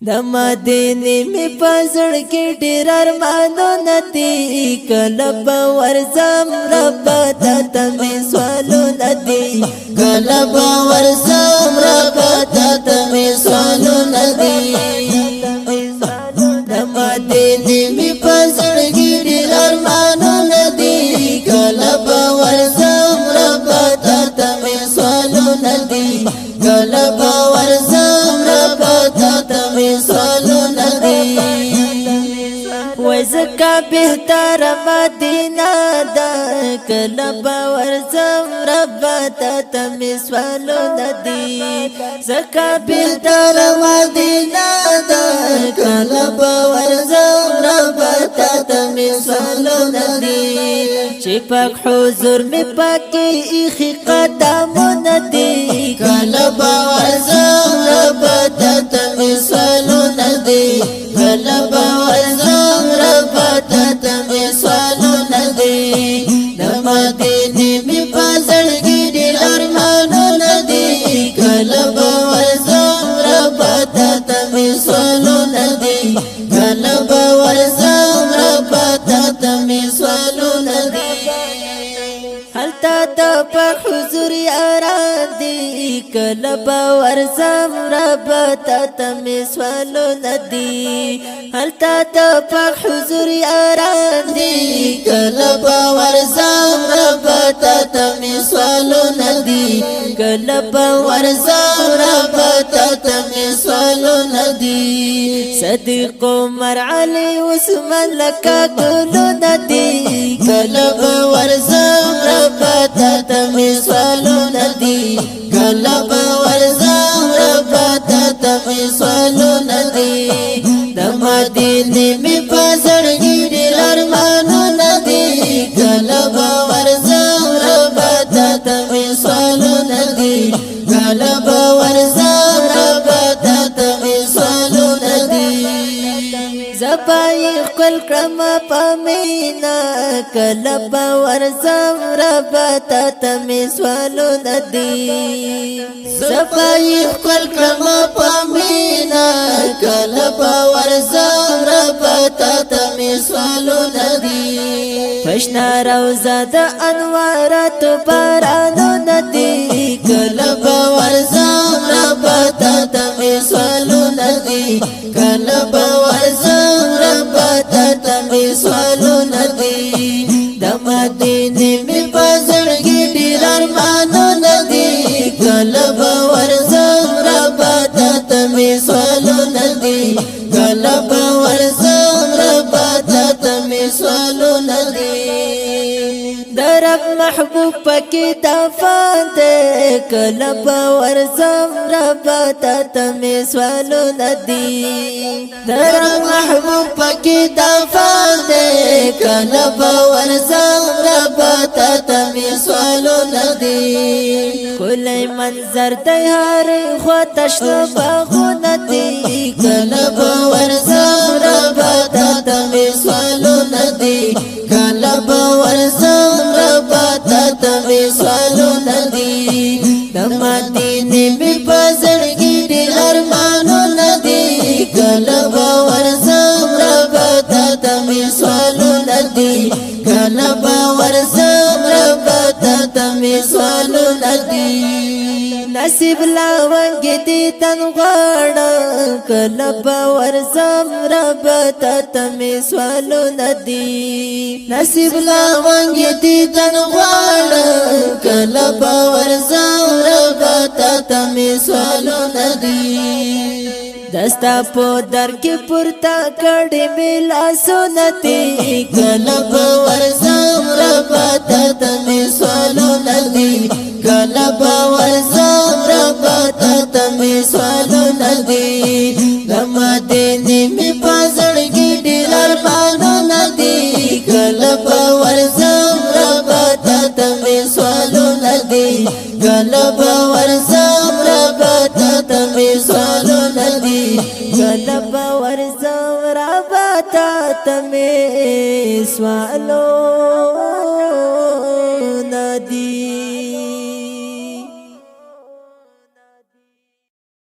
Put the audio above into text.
د مدینه می پزړ کې ډیر ارمانونه دي کله به ورځم رب ته تمې سوالونه دي کله به ورځم رب ته تمې سوالونه دي د مدینه می پزړ کې ډیر ارمانونه دي کله به ورځم رب ته تمې سوالونه دي کله به ورځم رب ته تمې سوالونه دي وای زکه بهتر مدینه ده کله به ورځم رب ته تمې سوالونه دي زکه بهتر مدینه ده کله به ورځم رب ته تمې سوالونه دي چې پاک حضور می پاکي ایخي قدمونه دي کله به ورځم رب ته تمې سوالونه دي کله به ورځم رب ته تمې سوالونه دي د مدینې می پزړ کې ډېر ارمانونه دي کله به ورځم رب ته تمې سوالونه دي کله به ورځم رب ته تمې سوالونه دي هلته د پاک حضور یاران دي کله به ورځم رب ته تمې سوالونه دي هلته د پاک حضور یاران دي کله به ورځم رب ته تمې سوالونه دي کله به ورځم رب ته تمې سوالونه دي صدیق عمر علي عثمان لکه ګلونه دي کله به ورځم رب ته تمې سوالونه دي کله به ورځم رب ته تمې سوالونه دي د مدینې می پزړ کې ډېر ارمانونه دي کله به ورځم رب ته تمې سوالونه دي کله به ورځم رب ته تمې سوالونه دي زپای خپل کړم پمینا کله به ورځم رب ته تمې سوالونه دي زپای خپل کړم پمینا کله به ورځم رب ته تمې سوالونه دي پښنا روزه د انوارات بارانونه دي کله به ورځم رب ته تمې سوالونه دي کله به ورځم رب ته تمې سوالونه دي د مدینې می پزړ کې ډېر ارمانونه دي کله به ورځم رب ته تمې سوالونه دي کله به ورځم رب ته تمې سوالونه دي رب محبوب پکې دفان دے کله به ورځم رب ته تمې سوالونه دي رب محبوب پکې دفان دے کله به ورځم رب ته تمې سوالونه دي کله منظر د هر خوا تشنه باغونه دي کله به ورځم رب ته تمې سوالونه دي کله به ورځم رب ته تمې سوالونه دي د مدینې می پزړ کې ډېر ارمانونه دي کله به ورځم رب ته تمې سوالونه دي کله به ورځم رب ته تمې سوالونه دي نصیب لا ونګ دي تن غواړم کله به ورځم رب ته تمې سوالونه دي نصیب لا ونګ دي تن غواړم کله به ورځم رب ته تمې سوالونه دي دستا په در کې پورته کړې مې لاسونه دي کله به ورځم رب ته تمې سوالونه دي کله به ورځم رب ته تمې سوالونه دي د مدینې می پزړ کې ډېر ارمانونه دي کله به ورځم رب ته تمې سوالونه دي کله به ورځم رب ته تمې سوالونه دي کله به ورځم رب ته تمې سوالونه